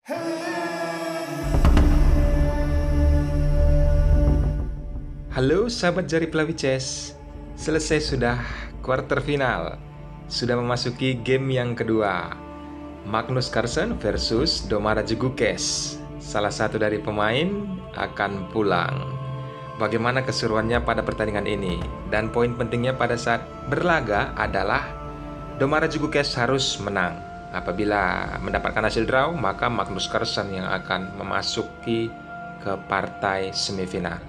Halo sahabat Jari Pelawi Chess. Selesai sudah quarter final. Sudah memasuki game yang kedua. Magnus Carlsen versus Domara Jegukes. Salah satu dari pemain akan pulang. Bagaimana keseruannya pada pertandingan ini? Dan poin pentingnya pada saat berlaga adalah Domara Jegukes harus menang. Apabila mendapatkan hasil draw, maka Magnus Carlsen yang akan memasuki ke partai semifinal.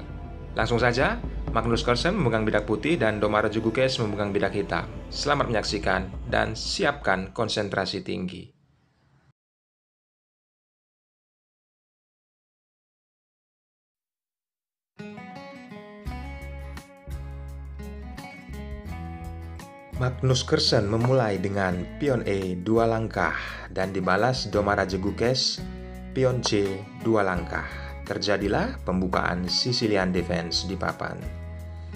Langsung saja, Magnus Carlsen memegang bidak putih dan Domara Jegukes memegang bidak hitam. Selamat menyaksikan dan siapkan konsentrasi tinggi. Magnus Carlsen memulai dengan pion E 2 langkah dan dibalas Domara Jegukes pion C 2 langkah. Terjadilah pembukaan Sicilian Defense di papan.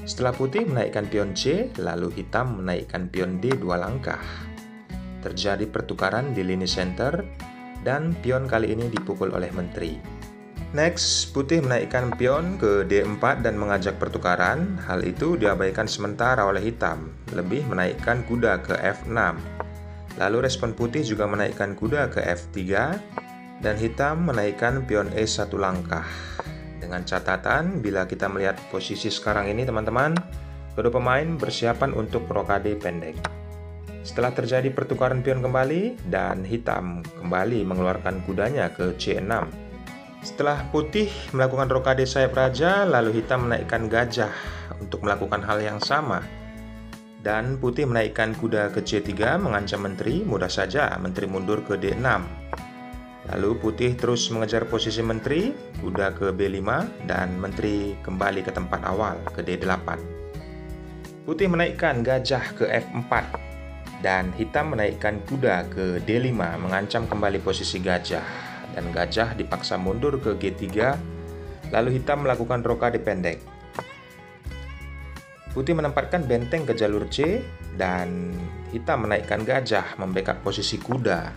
Setelah putih menaikkan pion C, lalu hitam menaikkan pion D 2 langkah. Terjadi pertukaran di lini center dan pion kali ini dipukul oleh menteri. Next, putih menaikkan pion ke D4 dan mengajak pertukaran. Hal itu diabaikan sementara oleh hitam, lebih menaikkan kuda ke F6. Lalu respon putih juga menaikkan kuda ke F3 dan hitam menaikkan pion E1 langkah. Dengan catatan, bila kita melihat posisi sekarang ini teman-teman, kedua pemain bersiapan untuk rokade pendek. Setelah terjadi pertukaran pion kembali, dan hitam kembali mengeluarkan kudanya ke C6. Setelah putih melakukan rokade sayap raja, lalu hitam menaikkan gajah untuk melakukan hal yang sama. Dan putih menaikkan kuda ke C3 mengancam menteri, mudah saja menteri mundur ke D6. Lalu putih terus mengejar posisi menteri, kuda ke B5, dan menteri kembali ke tempat awal, ke D8. Putih menaikkan gajah ke F4, dan hitam menaikkan kuda ke D5, mengancam kembali posisi gajah. Dan gajah dipaksa mundur ke G3, lalu hitam melakukan rokade pendek. Putih menempatkan benteng ke jalur C, dan hitam menaikkan gajah, membackup posisi kuda.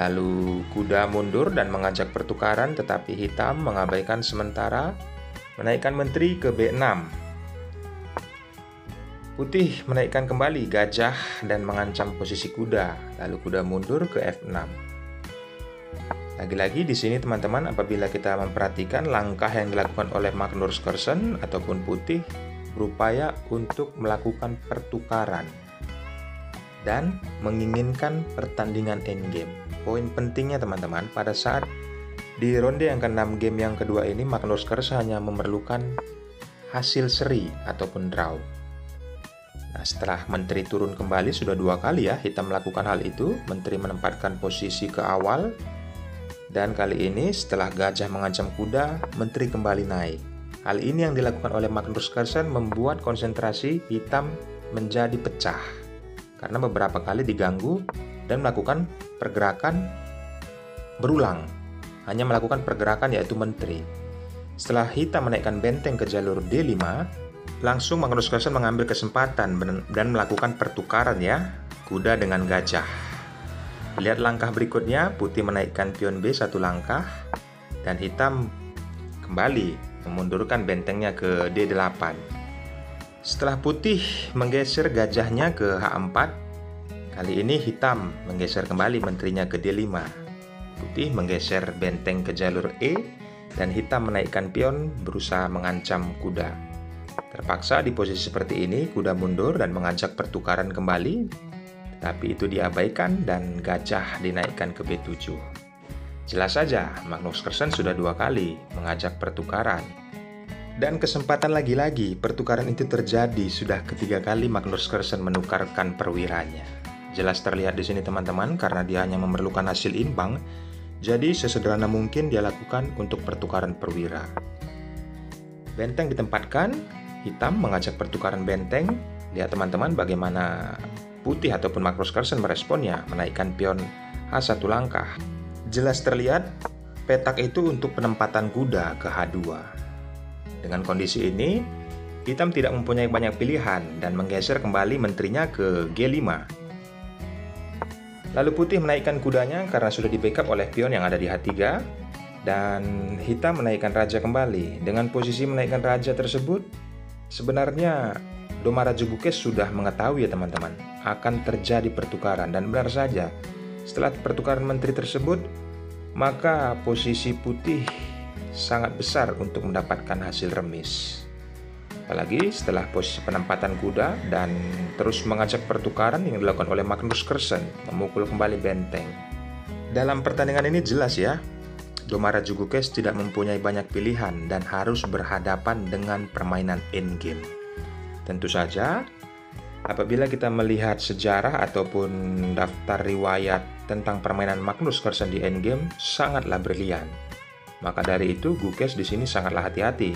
Lalu kuda mundur dan mengajak pertukaran, tetapi hitam mengabaikan sementara, menaikkan menteri ke B6. Putih menaikkan kembali gajah dan mengancam posisi kuda, lalu kuda mundur ke F6. Lagi-lagi di sini teman-teman, apabila kita memperhatikan langkah yang dilakukan oleh Magnus Carlsen ataupun putih berupaya untuk melakukan pertukaran dan menginginkan pertandingan endgame. Poin pentingnya teman-teman, pada saat di ronde yang ke-6 game yang kedua ini, Magnus Carlsen hanya memerlukan hasil seri ataupun draw. Nah, setelah menteri turun kembali, sudah 2 kali ya hitam melakukan hal itu. Menteri menempatkan posisi ke awal, dan kali ini setelah gajah mengancam kuda, menteri kembali naik. Hal ini yang dilakukan oleh Magnus Carlsen membuat konsentrasi hitam menjadi pecah, karena beberapa kali diganggu dan melakukan pergerakan berulang. Hanya melakukan pergerakan yaitu menteri. Setelah hitam menaikkan benteng ke jalur D5, langsung Magnus Carlsen mengambil kesempatan dan melakukan pertukaran ya, kuda dengan gajah. Lihat langkah berikutnya, putih menaikkan pion B1 langkah, dan hitam kembali memundurkan bentengnya ke D8. Setelah putih menggeser gajahnya ke H4, kali ini hitam menggeser kembali menterinya ke D5. Putih menggeser benteng ke jalur E, dan hitam menaikkan pion berusaha mengancam kuda. Terpaksa di posisi seperti ini, kuda mundur dan mengajak pertukaran kembali, tapi itu diabaikan dan gajah dinaikkan ke B7. Jelas saja, Magnus Carlsen sudah 2 kali mengajak pertukaran. Dan kesempatan lagi-lagi pertukaran itu terjadi sudah ketiga kali Magnus Carlsen menukarkan perwiranya. Jelas terlihat di sini teman-teman, karena dia hanya memerlukan hasil imbang, jadi sesederhana mungkin dia lakukan untuk pertukaran perwira. Benteng ditempatkan, hitam mengajak pertukaran benteng. Lihat teman-teman bagaimana putih ataupun Magnus Carlsen meresponnya, menaikkan pion H1 langkah. Jelas terlihat petak itu untuk penempatan kuda ke H2. Dengan kondisi ini, hitam tidak mempunyai banyak pilihan dan menggeser kembali menterinya ke G5. Lalu putih menaikkan kudanya karena sudah di-backup oleh pion yang ada di H3. Dan hitam menaikkan raja kembali. Dengan posisi menaikkan raja tersebut, sebenarnya Domaraju Gukes sudah mengetahui ya teman-teman, akan terjadi pertukaran. Dan benar saja, setelah pertukaran menteri tersebut, maka posisi putih sangat besar untuk mendapatkan hasil remis. Apalagi setelah posisi penempatan kuda dan terus mengajak pertukaran yang dilakukan oleh Magnus Carlsen, memukul kembali benteng. Dalam pertandingan ini jelas ya, Domaraju Gukes tidak mempunyai banyak pilihan dan harus berhadapan dengan permainan endgame. Tentu saja, apabila kita melihat sejarah ataupun daftar riwayat tentang permainan Magnus Carlsen di endgame, sangatlah brilian. Maka dari itu, Gukes di sini sangatlah hati-hati.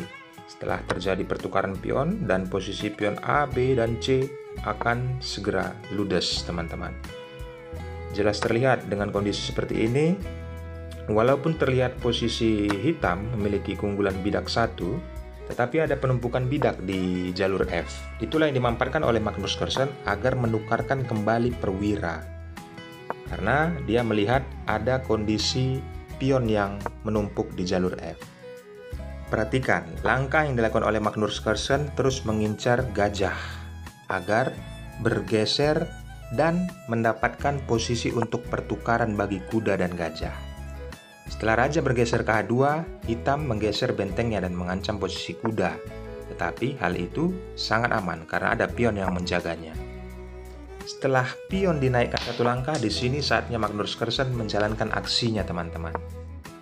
Setelah terjadi pertukaran pion dan posisi pion A, B, dan C akan segera ludes, teman-teman. Jelas terlihat dengan kondisi seperti ini, walaupun terlihat posisi hitam memiliki keunggulan bidak 1, tetapi ada penumpukan bidak di jalur F. Itulah yang dimanfaatkan oleh Magnus Carlsen agar menukarkan kembali perwira. Karena dia melihat ada kondisi pion yang menumpuk di jalur F. Perhatikan, langkah yang dilakukan oleh Magnus Carlsen terus mengincar gajah agar bergeser dan mendapatkan posisi untuk pertukaran bagi kuda dan gajah. Setelah raja bergeser ke H2, hitam menggeser bentengnya dan mengancam posisi kuda. Tetapi hal itu sangat aman karena ada pion yang menjaganya. Setelah pion dinaikkan satu langkah, di sini saatnya Magnus Carlsen menjalankan aksinya, teman-teman.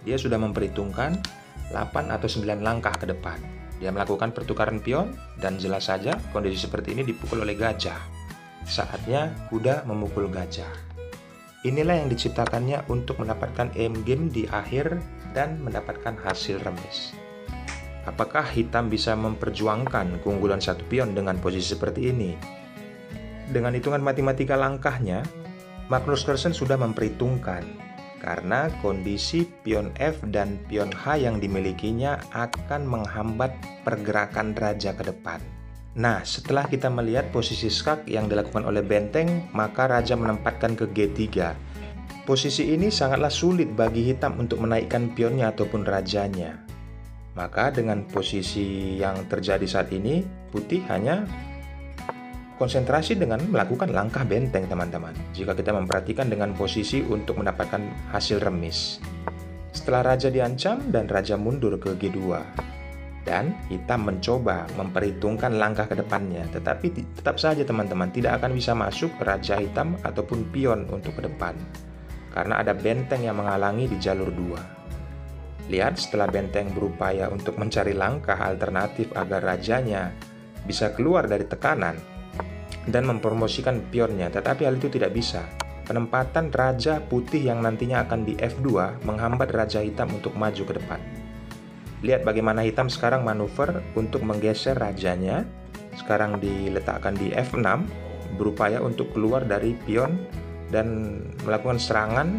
Dia sudah memperhitungkan 8 atau 9 langkah ke depan. Dia melakukan pertukaran pion dan jelas saja kondisi seperti ini dipukul oleh gajah. Saatnya kuda memukul gajah. Inilah yang diciptakannya untuk mendapatkan endgame di akhir dan mendapatkan hasil remis. Apakah hitam bisa memperjuangkan keunggulan satu pion dengan posisi seperti ini? Dengan hitungan matematika langkahnya, Magnus Carlsen sudah memperhitungkan karena kondisi pion F dan pion H yang dimilikinya akan menghambat pergerakan raja ke depan. Nah, setelah kita melihat posisi skak yang dilakukan oleh benteng, maka raja menempatkan ke G3. Posisi ini sangatlah sulit bagi hitam untuk menaikkan pionnya ataupun rajanya. Maka dengan posisi yang terjadi saat ini, putih hanya konsentrasi dengan melakukan langkah benteng, teman-teman. Jika kita memperhatikan dengan posisi untuk mendapatkan hasil remis. Setelah raja diancam dan raja mundur ke G2. Dan hitam mencoba memperhitungkan langkah ke depannya, tetapi tetap saja teman-teman tidak akan bisa masuk raja hitam ataupun pion untuk ke depan karena ada benteng yang menghalangi di jalur 2. Lihat, setelah benteng berupaya untuk mencari langkah alternatif agar rajanya bisa keluar dari tekanan dan mempromosikan pionnya, tetapi hal itu tidak bisa. Penempatan raja putih yang nantinya akan di F2 menghambat raja hitam untuk maju ke depan. Lihat bagaimana hitam sekarang manuver untuk menggeser rajanya. Sekarang diletakkan di F6, berupaya untuk keluar dari pion dan melakukan serangan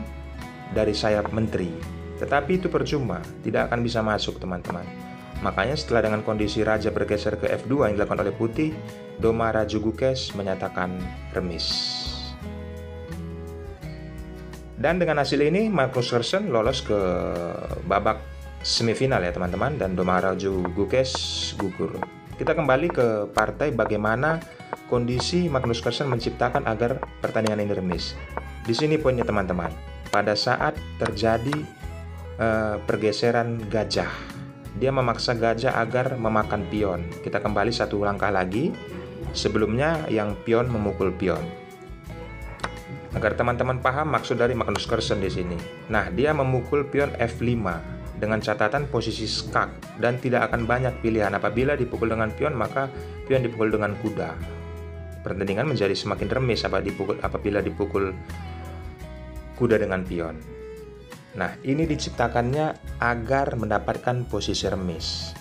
dari sayap menteri. Tetapi itu percuma, tidak akan bisa masuk, teman-teman. Makanya setelah dengan kondisi raja bergeser ke F2 yang dilakukan oleh putih, Domaraju Gukes menyatakan remis. Dan dengan hasil ini, Magnus Carlsen lolos ke babak semifinal ya teman-teman, dan Domaraju Gukes gugur. Kita kembali ke partai bagaimana kondisi Magnus Carlsen menciptakan agar pertandingan ini remis. Di sini poinnya teman-teman. Pada saat terjadi pergeseran gajah, dia memaksa gajah agar memakan pion. Kita kembali satu langkah lagi. Sebelumnya yang pion memukul pion. Agar teman-teman paham maksud dari Magnus Carlsen di sini. Nah, dia memukul pion F5 dengan catatan posisi skak dan tidak akan banyak pilihan. Apabila dipukul dengan pion, maka pion dipukul dengan kuda. Pertandingan menjadi semakin remis apabila dipukul kuda dengan pion. Nah, ini diciptakannya agar mendapatkan posisi remis.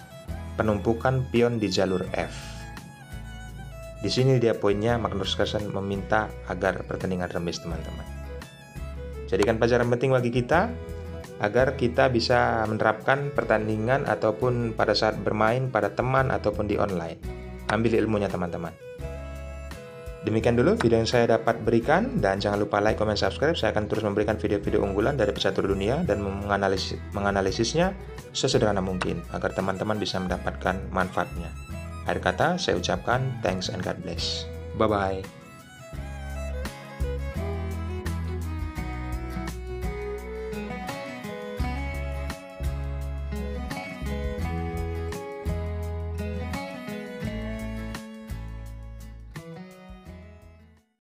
Penumpukan pion di jalur F. Di sini dia poinnya, Magnus Carlsen meminta agar pertandingan remis, teman-teman. Jadikan pelajaran penting bagi kita agar kita bisa menerapkan pertandingan ataupun pada saat bermain pada teman ataupun di online. Ambil ilmunya teman-teman. Demikian dulu video yang saya dapat berikan, dan jangan lupa like, comment, subscribe. Saya akan terus memberikan video-video unggulan dari pecatur dunia dan menganalisisnya sesederhana mungkin agar teman-teman bisa mendapatkan manfaatnya. Akhir kata, saya ucapkan thanks and God bless. Bye-bye.